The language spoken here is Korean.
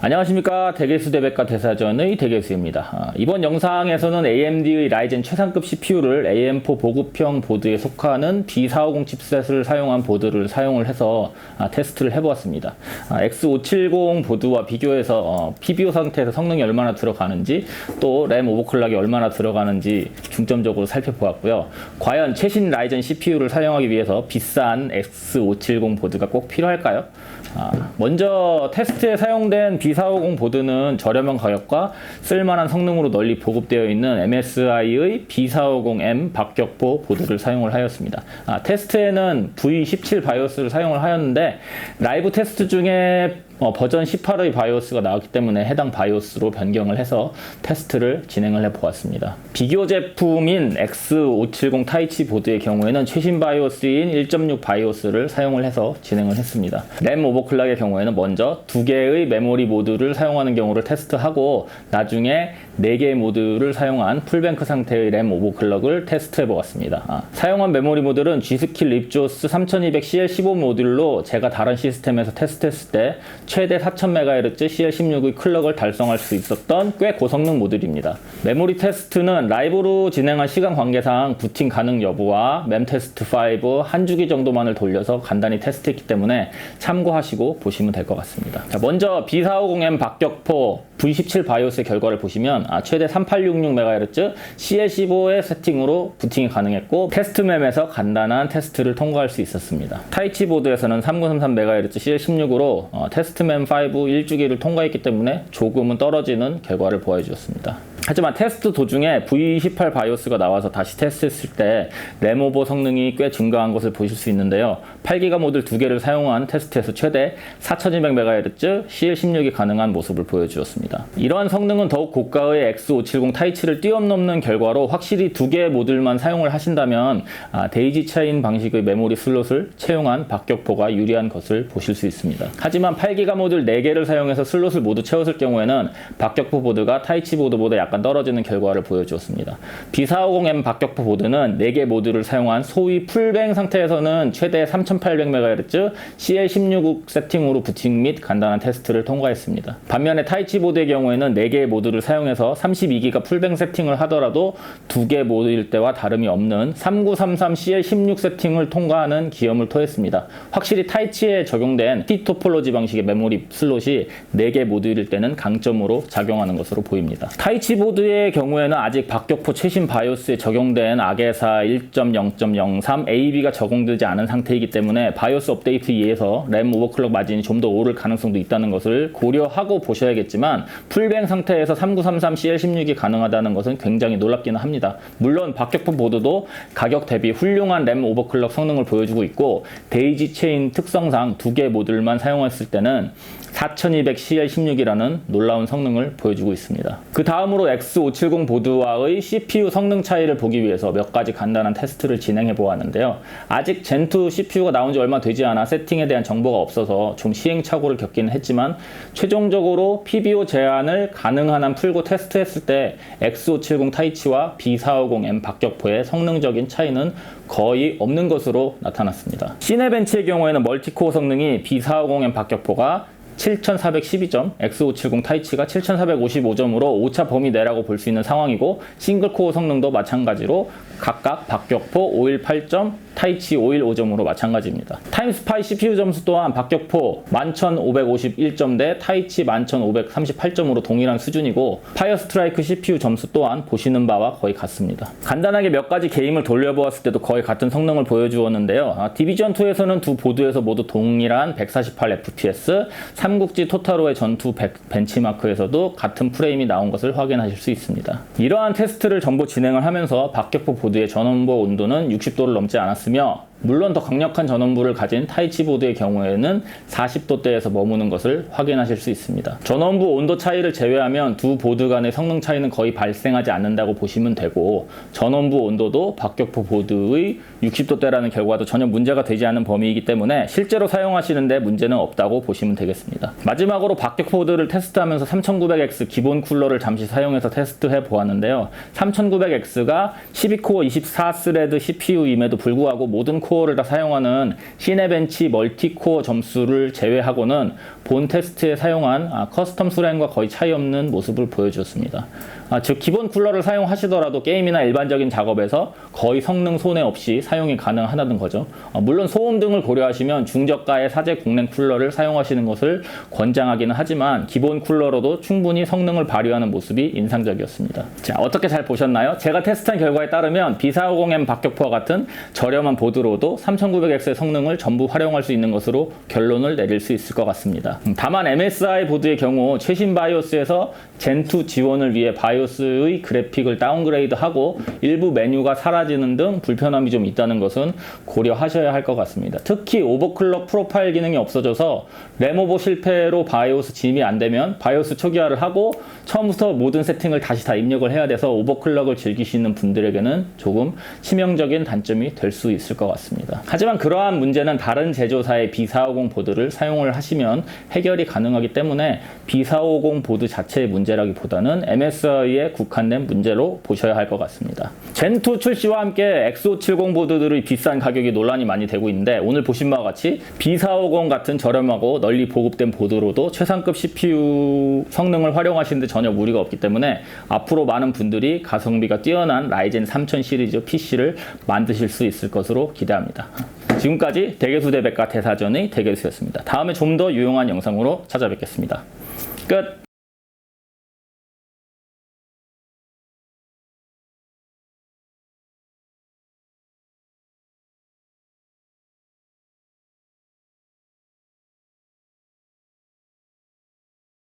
안녕하십니까. 대개수 대백과 대사전의 대개수입니다. 이번 영상에서는 AMD의 라이젠 최상급 CPU를 AM4 보급형 보드에 속하는 B450 칩셋을 사용한 보드를 사용을 해서 테스트를 해보았습니다. X570 보드와 비교해서 PBO 상태에서 성능이 얼마나 들어가는지, 또 램 오버클럭이 얼마나 들어가는지 중점적으로 살펴보았고요. 과연 최신 라이젠 CPU를 사용하기 위해서 비싼 X570 보드가 꼭 필요할까요? 먼저 테스트에 사용된 B450 보드는 저렴한 가격과 쓸만한 성능으로 널리 보급되어 있는 MSI의 B450M 박격포 보드를 사용을 하였습니다. 테스트에는 V17 바이오스를 사용을 하였는데 라이브 테스트 중에 버전 18의 바이오스가 나왔기 때문에 해당 바이오스로 변경을 해서 테스트를 진행을 해보았습니다. 비교 제품인 X570 타이치 보드의 경우에는 최신 바이오스인 1.6 바이오스를 사용을 해서 진행을 했습니다. 램 오버클럭의 경우에는 먼저 2개의 메모리 모드를 사용하는 경우를 테스트하고 나중에 4개의 모드를 사용한 풀뱅크 상태의 램 오버클럭을 테스트해 보았습니다. 사용한 메모리 모드는 G스킬 립조스 3200CL15 모듈로 제가 다른 시스템에서 테스트했을 때 최대 4000MHz CL16의 클럭을 달성할 수 있었던 꽤 고성능 모듈입니다. 메모리 테스트는 라이브로 진행한 시간 관계상 부팅 가능 여부와 mem테스트 5 한 주기 정도만을 돌려서 간단히 테스트했기 때문에 참고하시고 보시면 될 것 같습니다. 자, 먼저 B450M 박격포 V17 바이오스의 결과를 보시면 최대 3866MHz CL15의 세팅으로 부팅이 가능했고 테스트맵에서 간단한 테스트를 통과할 수 있었습니다. 타이치 보드에서는 3933MHz CL16으로 테스트맵 5 1주기를 통과했기 때문에 조금은 떨어지는 결과를 보여주었습니다. 하지만 테스트 도중에 V18 바이오스가 나와서 다시 테스트했을 때 램오버 성능이 꽤 증가한 것을 보실 수 있는데요. 8기가 모듈 2개를 사용한 테스트에서 최대 4200MHz CL16이 가능한 모습을 보여주었습니다. 이러한 성능은 더욱 고가의 X570 타이치를 뛰어넘는 결과로 확실히 2개의 모듈만 사용을 하신다면 데이지 체인 방식의 메모리 슬롯을 채용한 박격포가 유리한 것을 보실 수 있습니다. 하지만 8기가 모듈 4개를 사용해서 슬롯을 모두 채웠을 경우에는 박격포 보드가 타이치 보드보다 약간 떨어지는 결과를 보여주었습니다. B450M 박격포 보드는 4개 모듈을 사용한 소위 풀뱅 상태에서는 최대 3800MHz CL16 세팅으로 부팅 및 간단한 테스트를 통과했습니다. 반면에 타이치 보드의 경우에는 4개의 모듈을 사용해서 32기가 풀뱅 세팅을 하더라도 2개 모듈일 때와 다름이 없는 3933 CL16 세팅을 통과하는 기염을 토했습니다. 확실히 타이치에 적용된 T 토폴로지 방식의 메모리 슬롯이 4개 모듈일 때는 강점으로 작용하는 것으로 보입니다. 타이치 보드의 경우에는 아직 박격포 최신 바이오스에 적용된 아게사 1.0.03 AB가 적용되지 않은 상태이기 때문에 바이오스 업데이트 이에서 램 오버클럭 마진이 좀 더 오를 가능성도 있다는 것을 고려하고 보셔야겠지만 풀뱅 상태에서 3933 CL16이 가능하다는 것은 굉장히 놀랍기는 합니다. 물론 박격포 보드도 가격 대비 훌륭한 램 오버클럭 성능을 보여주고 있고 데이지 체인 특성상 2개 모듈만 사용했을 때는 4200CL16이라는 놀라운 성능을 보여주고 있습니다. 그 다음으로 X570 보드와의 CPU 성능 차이를 보기 위해서 몇 가지 간단한 테스트를 진행해 보았는데요. 아직 젠2 CPU가 나온 지 얼마 되지 않아 세팅에 대한 정보가 없어서 좀 시행착오를 겪기는 했지만 최종적으로 PBO 제한을 가능한 한 풀고 테스트했을 때 X570 타이치와 B450M 박격포의 성능적인 차이는 거의 없는 것으로 나타났습니다. 시네벤치의 경우에는 멀티코어 성능이 B450M 박격포가 7412점, X570 타이치가 7455점으로 오차 범위 내라고 볼 수 있는 상황이고 싱글코어 성능도 마찬가지로 각각 박격포 518점, 타이치 515점으로 마찬가지입니다. 타임스파이 CPU 점수 또한 박격포 11551점 대 타이치 11538점으로 동일한 수준이고 파이어스트라이크 CPU 점수 또한 보시는 바와 거의 같습니다. 간단하게 몇 가지 게임을 돌려보았을 때도 거의 같은 성능을 보여주었는데요. 디비전2에서는 두 보드에서 모두 동일한 148fps, 삼국지 토타로의 전투 벤치마크에서도 같은 프레임이 나온 것을 확인하실 수 있습니다. 이러한 테스트를 전부 진행을 하면서 박격포 보드의 전원부 온도는 60도를 넘지 않았으며 물론 더 강력한 전원부를 가진 타이치 보드의 경우에는 40도대에서 머무는 것을 확인하실 수 있습니다. 전원부 온도 차이를 제외하면 두 보드 간의 성능 차이는 거의 발생하지 않는다고 보시면 되고 전원부 온도도 박격포 보드의 60도대라는 결과도 전혀 문제가 되지 않은 범위이기 때문에 실제로 사용하시는데 문제는 없다고 보시면 되겠습니다. 마지막으로 박격포 보드를 테스트하면서 3900X 기본 쿨러를 잠시 사용해서 테스트해 보았는데요. 3900X가 12코어 24스레드 CPU임에도 불구하고 모든 코어를 다 사용하는 시네벤치 멀티코어 점수를 제외하고는 본 테스트에 사용한 커스텀 수랭과 거의 차이 없는 모습을 보여주었습니다. 즉 기본 쿨러를 사용하시더라도 게임이나 일반적인 작업에서 거의 성능 손해 없이 사용이 가능하다는 거죠. 물론 소음 등을 고려하시면 중저가의 사제 공랭 쿨러를 사용하시는 것을 권장하기는 하지만 기본 쿨러로도 충분히 성능을 발휘하는 모습이 인상적이었습니다. 자, 어떻게 잘 보셨나요? 제가 테스트한 결과에 따르면 B450M 박격포와 같은 저렴한 보드로도 3900X의 성능을 전부 활용할 수 있는 것으로 결론을 내릴 수 있을 것 같습니다. 다만 MSI 보드의 경우 최신 바이오스에서 젠2 지원을 위해 바이오스의 그래픽을 다운그레이드하고 일부 메뉴가 사라지는 등 불편함이 좀 있다는 것은 고려하셔야 할 것 같습니다. 특히 오버클럭 프로파일 기능이 없어져서 램오버 실패로 바이오스 진입이 안 되면 바이오스 초기화를 하고 처음부터 모든 세팅을 다시 다 입력을 해야 돼서 오버클럭을 즐기시는 분들에게는 조금 치명적인 단점이 될 수 있을 것 같습니다. 하지만 그러한 문제는 다른 제조사의 B450 보드를 사용을 하시면 해결이 가능하기 때문에 B450 보드 자체의 문제라기보다는 MSI에 국한된 문제로 보셔야 할 것 같습니다. 젠2 출시와 함께 X570 보드들의 비싼 가격이 논란이 많이 되고 있는데 오늘 보신 바와 같이 B450 같은 저렴하고 널리 보급된 보드로도 최상급 CPU 성능을 활용하시는데 전혀 무리가 없기 때문에 앞으로 많은 분들이 가성비가 뛰어난 라이젠 3000 시리즈 PC를 만드실 수 있을 것으로 기대합니다. 지금까지 대개수 대백과 대사전의 대개수였습니다. 다음에 좀 더 유용한 영상으로 찾아뵙겠습니다. 끝!